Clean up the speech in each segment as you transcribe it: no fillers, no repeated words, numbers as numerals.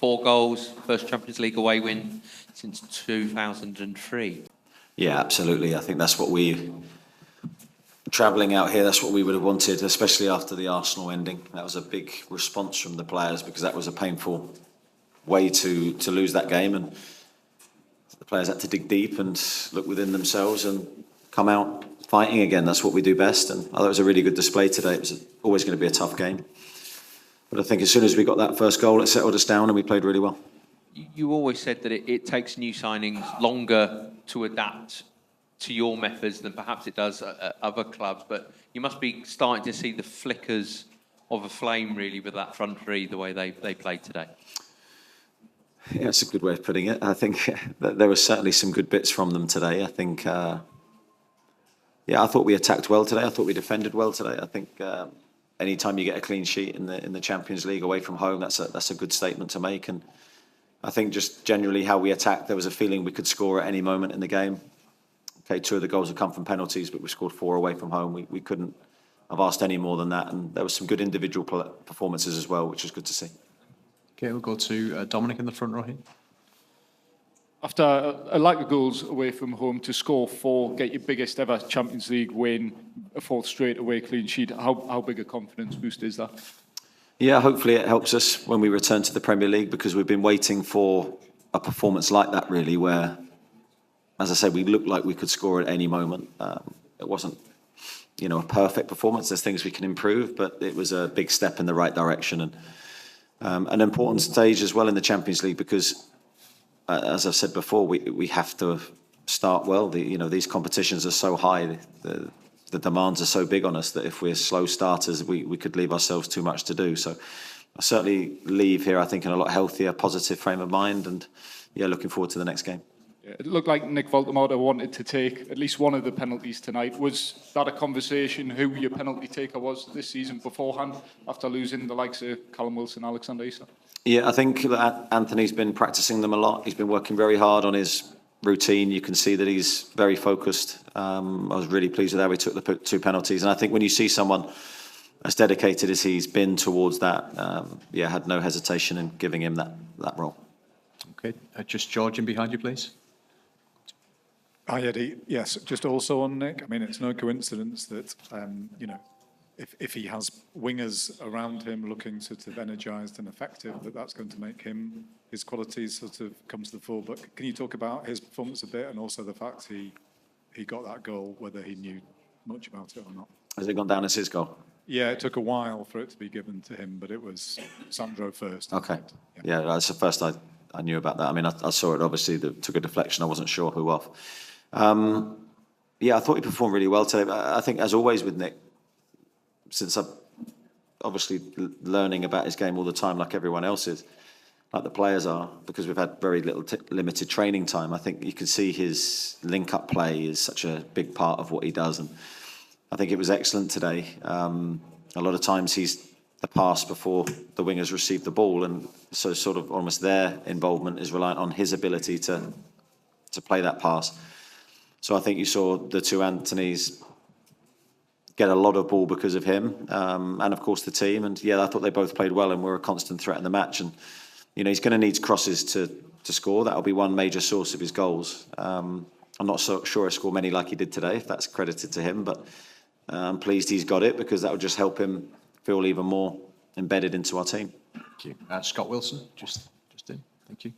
4 goals, first Champions League away win since 2003. Yeah, absolutely. I think that's what travelling out here, that's what we would have wanted, especially after the Arsenal ending. That was a big response from the players because that was a painful way to lose that game, and the players had to dig deep and look within themselves and come out fighting again. That's what we do best, and I thought it was a really good display today. It was always going to be a tough game, but I think as soon as we got that first goal, it settled us down and we played really well. You always said that it takes new signings longer to adapt to your methods than perhaps it does at other clubs, but you must be starting to see the flickers of a flame really with that front three, the way they played today. Yeah, it's a good way of putting it. I think that there were certainly some good bits from them today. I think, I thought we attacked well today. I thought we defended well today. I think any time you get a clean sheet in the Champions League away from home, that's a good statement to make. And I think just generally how we attacked, there was a feeling we could score at any moment in the game. Okay, 2 of the goals have come from penalties, but we scored 4 away from home. We couldn't have asked any more than that, and there was some good individual performances as well, which was good to see. Okay, we'll go to Dominic in the front row here. After a lack of goals away from home, to score 4, get your biggest ever Champions League win, a 4th straight away clean sheet, how big a confidence boost is that? Yeah, hopefully it helps us when we return to the Premier League, because we've been waiting for a performance like that, really, where, as I said, we looked like we could score at any moment. It wasn't, a perfect performance. There's things we can improve, but it was a big step in the right direction, and an important stage as well in the Champions League, because, as I've said before, we have to start well. These competitions are so high, the demands are so big on us that if we're slow starters, we could leave ourselves too much to do. So I certainly leave here, I think, in a lot healthier, positive frame of mind, and looking forward to the next game. It looked like Nick Voltemata wanted to take at least one of the penalties tonight. Was that a conversation who your penalty taker was this season beforehand, after losing the likes of Callum Wilson, Alexander Isak? Yeah, I think that Anthony's been practicing them a lot. He's been working very hard on his routine. You can see that he's very focused. I was really pleased with how he took the 2 penalties. And I think when you see someone as dedicated as he's been towards that, had no hesitation in giving him that role. Okay, just George in behind you, please. Hi, Eddie. Yes, just also on Nick. I mean, it's no coincidence that, if he has wingers around him looking sort of energised and effective, that's going to make his qualities sort of come to the fore. But can you talk about his performance a bit, and also the fact he got that goal, whether he knew much about it or not? Has it gone down as his goal? Yeah, it took a while for it to be given to him, but it was Sandro first. Okay. Yeah, that's the first I knew about that. I mean, I saw it, obviously, that took a deflection. I wasn't sure who off. I thought he performed really well today. I think, as always with Nick, since I'm obviously learning about his game all the time, like everyone else is, like the players are, because we've had very little limited training time, I think you can see his link-up play is such a big part of what he does, and I think it was excellent today. A lot of times he's the pass before the wingers receive the ball, and so sort of almost their involvement is reliant on his ability to play that pass. So I think you saw the 2 Anthonys get a lot of ball because of him, and of course the team. And I thought they both played well and were a constant threat in the match. And he's going to need crosses to score. That'll be one major source of his goals. I'm not so sure he'll score many like he did today, if that's credited to him. But I'm pleased he's got it, because that will just help him feel even more embedded into our team. Thank you. Scott Wilson, just in. Thank you.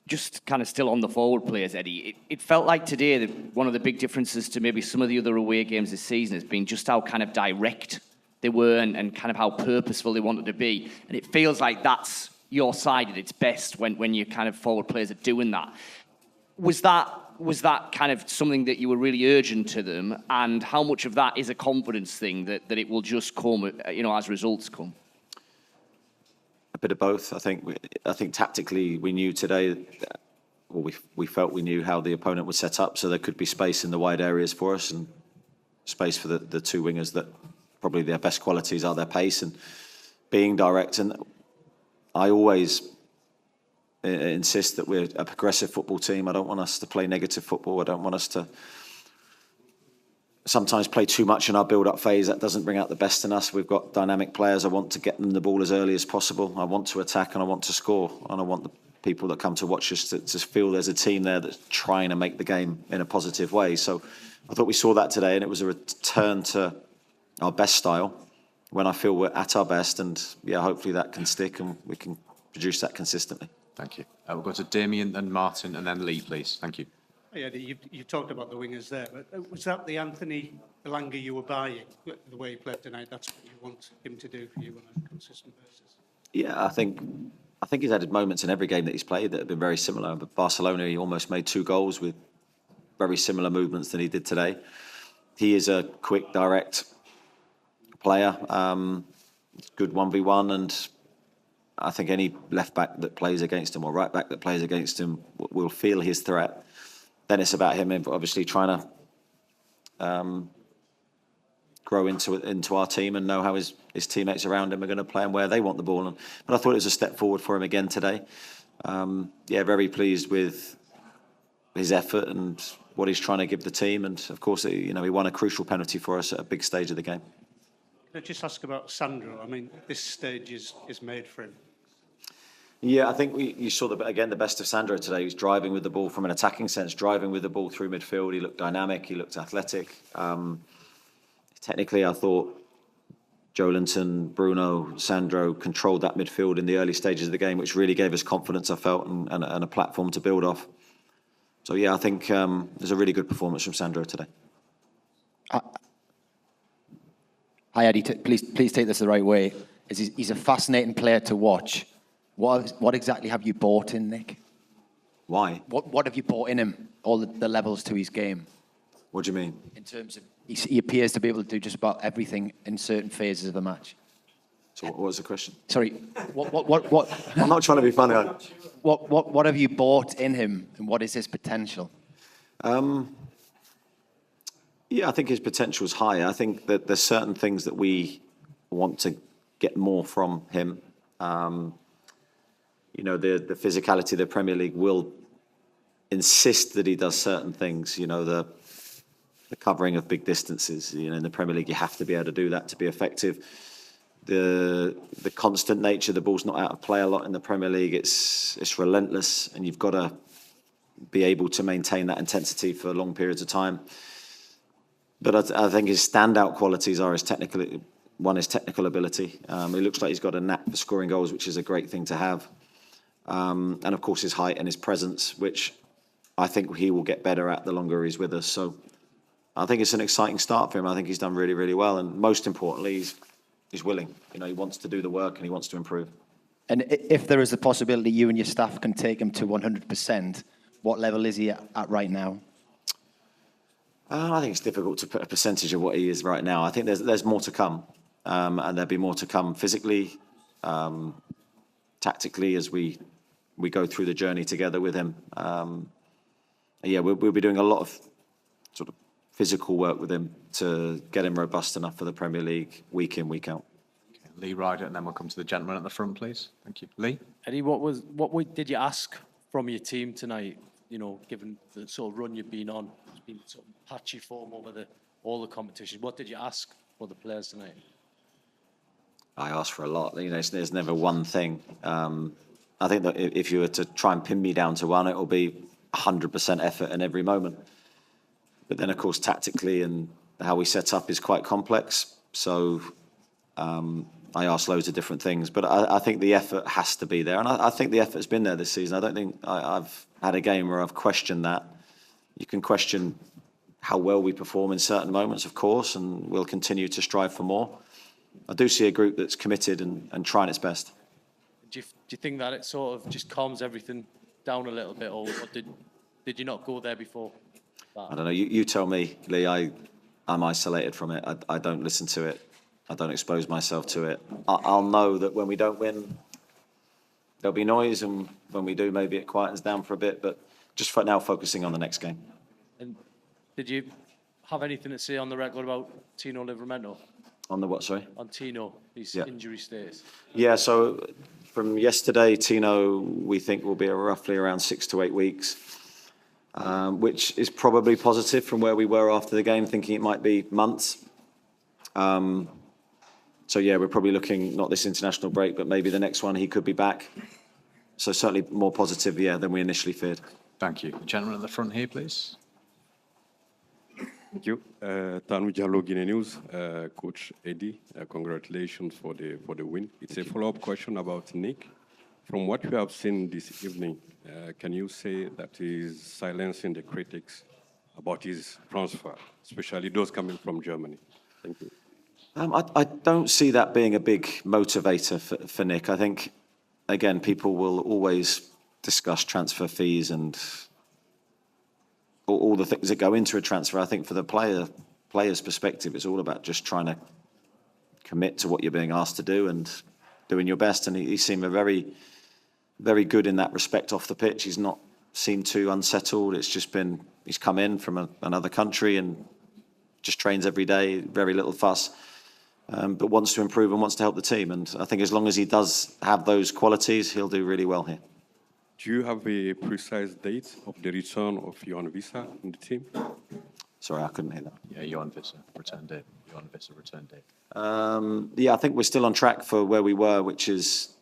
Just kind of still on the forward players, Eddie, it felt like today that one of the big differences to maybe some of the other away games this season has been just how kind of direct they were, and kind of how purposeful they wanted to be. And it feels like that's your side at its best when your kind of forward players are doing that. Was that kind of something that you were really urgent to them? And how much of that is a confidence thing that it will just come, as results come? A bit of both. I think tactically we knew today, or we felt we knew how the opponent would set up, so there could be space in the wide areas for us, and space for the 2 wingers that probably their best qualities are their pace and being direct. And I always insist that we're a progressive football team. I don't want us to play negative football. I don't want us to sometimes play too much in our build-up phase. That doesn't bring out the best in us. We've got dynamic players. I want to get them the ball as early as possible. I want to attack and I want to score. And I want the people that come to watch us to feel there's a team there that's trying to make the game in a positive way. So I thought we saw that today, and it was a return to our best style when I feel we're at our best. And yeah, hopefully that can stick and we can produce that consistently. Thank you. We'll go to Damien and Martin and then Lee, please. Thank you. Yeah, you talked about the wingers there, but was that the Anthony Elanga you were buying, the way he played tonight? That's what you want him to do for you on a consistent basis? Yeah, I think he's added moments in every game that he's played that have been very similar. But Barcelona, he almost made 2 goals with very similar movements than he did today. He is a quick, direct player. Good 1v1, and I think any left back that plays against him or right back that plays against him will feel his threat. Then it's about him obviously trying to grow into our team and know how his teammates around him are going to play and where they want the ball. But I thought it was a step forward for him again today. Yeah, very pleased with his effort and what he's trying to give the team. And of course, he won a crucial penalty for us at a big stage of the game. Can I just ask about Sandro? I mean, this stage is made for him. Yeah, I think you saw the best of Sandro today. He was driving with the ball from an attacking sense, driving with the ball through midfield. He looked dynamic. He looked athletic. Technically, I thought Joelinton, Bruno, Sandro controlled that midfield in the early stages of the game, which really gave us confidence, I felt, and a platform to build off. So, yeah, I think there's a really good performance from Sandro today. Hi, Eddie. Please take this the right way. He's a fascinating player to watch. What exactly have you bought in, Nick? Why? What have you bought in him? All the levels to his game. What do you mean? In terms of he appears to be able to do just about everything in certain phases of the match. So what was the question? Sorry, what? I'm not trying to be funny. What have you bought in him, and what is his potential? Yeah, I think his potential is high. I think that there's certain things that we want to get more from him. The physicality of the Premier League will insist that he does certain things. The covering of big distances. In the Premier League, you have to be able to do that to be effective. The constant nature, the ball's not out of play a lot in the Premier League. It's relentless, and you've got to be able to maintain that intensity for long periods of time. But I think his standout qualities are his technical. One is technical ability. He looks like he's got a knack for scoring goals, which is a great thing to have. And of course his height and his presence, which I think he will get better at the longer he's with us. So I think it's an exciting start for him. I think he's done really, really well. And most importantly, he's willing. He wants to do the work and he wants to improve. And if there is a possibility you and your staff can take him to 100%, what level is he at right now? I think it's difficult to put a percentage of what he is right now. I think there's more to come. And there'll be more to come physically, tactically, as we go through the journey together with him. We'll be doing a lot of sort of physical work with him to get him robust enough for the Premier League week in, week out. Okay, Lee Ryder, and then we'll come to the gentleman at the front, please. Thank you. Lee? Eddie, what did you ask from your team tonight, given the sort of run you've been on? It's been sort of patchy form over all the competitions. What did you ask for the players tonight? I asked for a lot. There's never one thing. I think that if you were to try and pin me down to one, it will be 100% effort in every moment. But then, of course, tactically and how we set up is quite complex. So I asked loads of different things. But I think the effort has to be there. And I think the effort's been there this season. I don't think I've had a game where I've questioned that. You can question how well we perform in certain moments, of course, and we'll continue to strive for more. I do see a group that's committed and trying its best. Do you think that it sort of just calms everything down a little bit, or did you not go there before that? I don't know. You tell me, Lee. I'm isolated from it. I don't listen to it. I don't expose myself to it. I'll know that when we don't win, there'll be noise, and when we do, maybe it quietens down for a bit. But just for now, focusing on the next game. And did you have anything to say on the record about Tino Livramento? On the what, sorry? On Tino, his injury status. Yeah, so from yesterday, Tino, we think will be roughly around 6 to 8 weeks. which is probably positive from where we were after the game, thinking it might be months. So yeah, we're probably looking, not this international break, but maybe the next one, he could be back. So certainly more positive, yeah, than we initially feared. Thank you. The gentleman at the front here, please. Thank you. Tanu Jallo, Guinea News. Coach Eddie, congratulations for the win. It's a follow-up question about Nick. From what you have seen this evening, can you say that he's silencing the critics about his transfer, especially those coming from Germany? Thank you. I don't see that being a big motivator for Nick. I think, again, people will always discuss transfer fees and all the things that go into a transfer. I think for the player's perspective, it's all about just trying to commit to what you're being asked to do and doing your best. And he seemed very, very good in that respect off the pitch. He's not seemed too unsettled. It's just been, he's come in from another country and just trains every day, very little fuss, but wants to improve and wants to help the team. And I think as long as he does have those qualities, he'll do really well here. Do you have a precise date of the return of Johan Visa in the team? Sorry, I couldn't hear that. Yeah, Johan Visa, return date. Johan Visa, return date. Yeah, I think we're still on track for where we were, which is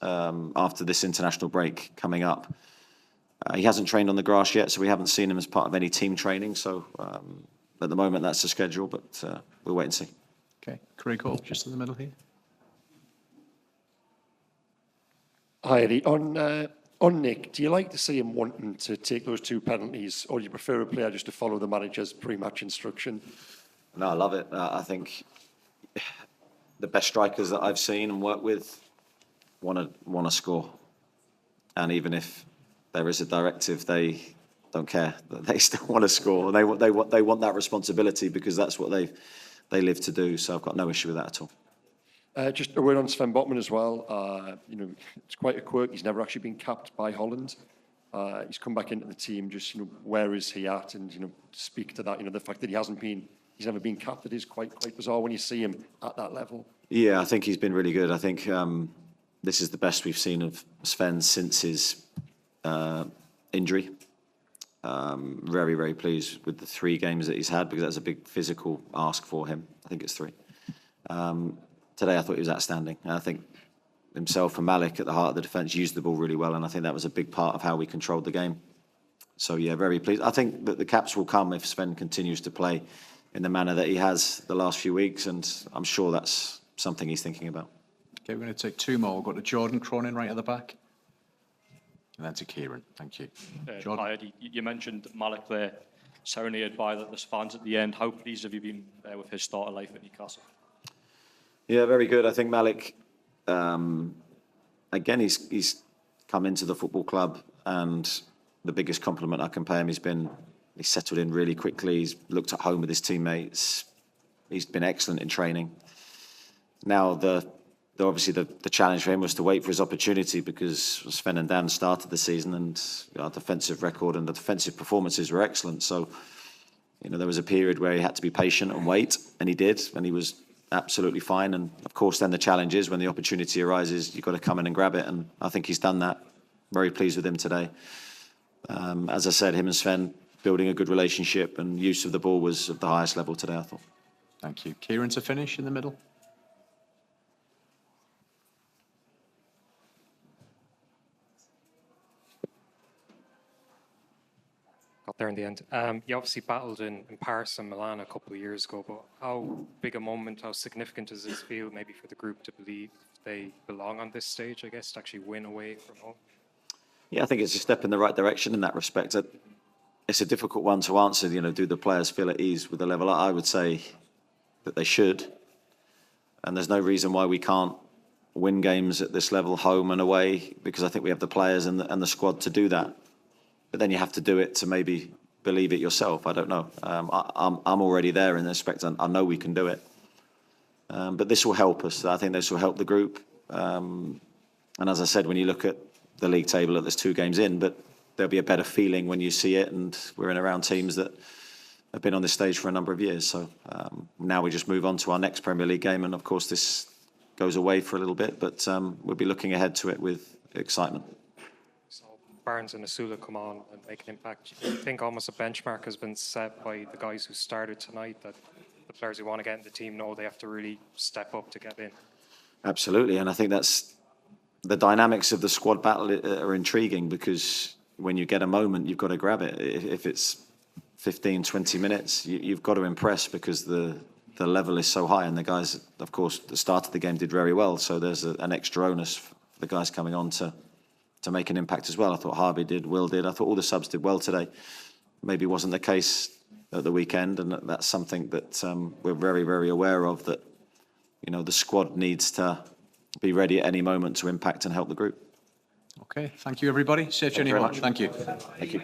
after this international break coming up. He hasn't trained on the grass yet, so we haven't seen him as part of any team training. So at the moment, that's the schedule, but we'll wait and see. Okay, Craig Hall, just in the middle here. Hi, Eddie. On Nick, do you like to see him wanting to take those 2 penalties, or do you prefer a player just to follow the manager's pre-match instruction? No, I love it. I think the best strikers that I've seen and worked with want to score, and even if there is a directive, they don't care. They still want to score. They want that responsibility because that's what they live to do. So I've got no issue with that at all. Just a word on Sven Botman as well. You know, it's quite a quirk. He's never actually been capped by Holland. He's come back into the team. Just, you know, where is he at? And, you know, speak to that. You know, the fact that he's never been capped, it is quite bizarre when you see him at that level. Yeah, I think he's been really good. I think this is the best we've seen of Sven since his injury. Very, very pleased with the 3 games that he's had because that's a big physical ask for him. I think it's 3. Today I thought he was outstanding. And I think himself and Malik at the heart of the defence used the ball really well, and I think that was a big part of how we controlled the game. So yeah, very pleased. I think that the caps will come if Sven continues to play in the manner that he has the last few weeks, and I'm sure that's something he's thinking about. Okay, we're going to take 2 more. We've got to Jordan Cronin right at the back. And then to Kieran. Thank you. Jordan. Hi, Eddie. You mentioned Malik there, serenaded by the fans at the end. How pleased have you been with his start of life at Newcastle? Yeah, very good. I think Malik, again, he's come into the football club, and the biggest compliment I can pay him has been he's settled in really quickly. He's looked at home with his teammates. He's been excellent in training. Now, obviously the challenge for him was to wait for his opportunity because Sven and Dan started the season, and our defensive record and the defensive performances were excellent. So, you know, there was a period where he had to be patient and wait, and he did, and he was absolutely fine. And of course, then the challenge is when the opportunity arises, you've got to come in and grab it. And I think he's done that. Very pleased with him today. As I said, him and Sven building a good relationship, and use of the ball was at the highest level today, I thought. Thank you. Kieran to finish in the middle. Got there in the end. You obviously battled in Paris and Milan a couple of years ago, but how big a moment, how significant does this feel maybe for the group to believe they belong on this stage, I guess, to actually win away from home? Yeah, I think it's a step in the right direction in that respect. It's a difficult one to answer. You know, do the players feel at ease with the level? I would say that they should. And there's no reason why we can't win games at this level, home and away, because I think we have the players and the squad to do that. But then you have to do it to maybe believe it yourself. I don't know. I'm already there in this respect. I know we can do it. But this will help us. I think this will help the group. And as I said, when you look at the league table, there's 2 games in, but there'll be a better feeling when you see it. And we're in around teams that have been on this stage for a number of years. So now we just move on to our next Premier League game. And of course, this goes away for a little bit, but we'll be looking ahead to it with excitement. Barnes and Asula come on and make an impact, I think almost a benchmark has been set by the guys who started tonight, that the players who want to get in the team know they have to really step up to get in. Absolutely, and I think that's the dynamics of the squad battle are intriguing, because when you get a moment, you've got to grab it. If it's 15, 20 minutes, you've got to impress, because the level is so high, and the guys, of course, the start of the game did very well, so there's an extra onus for the guys coming on to make an impact as well. I thought Harvey did, Will did. I thought all the subs did well today. Maybe wasn't the case at the weekend, and that's something that we're very, very aware of, that, you know, the squad needs to be ready at any moment to impact and help the group. Okay, thank you, everybody. Safe journey home. Thank you. Thank you.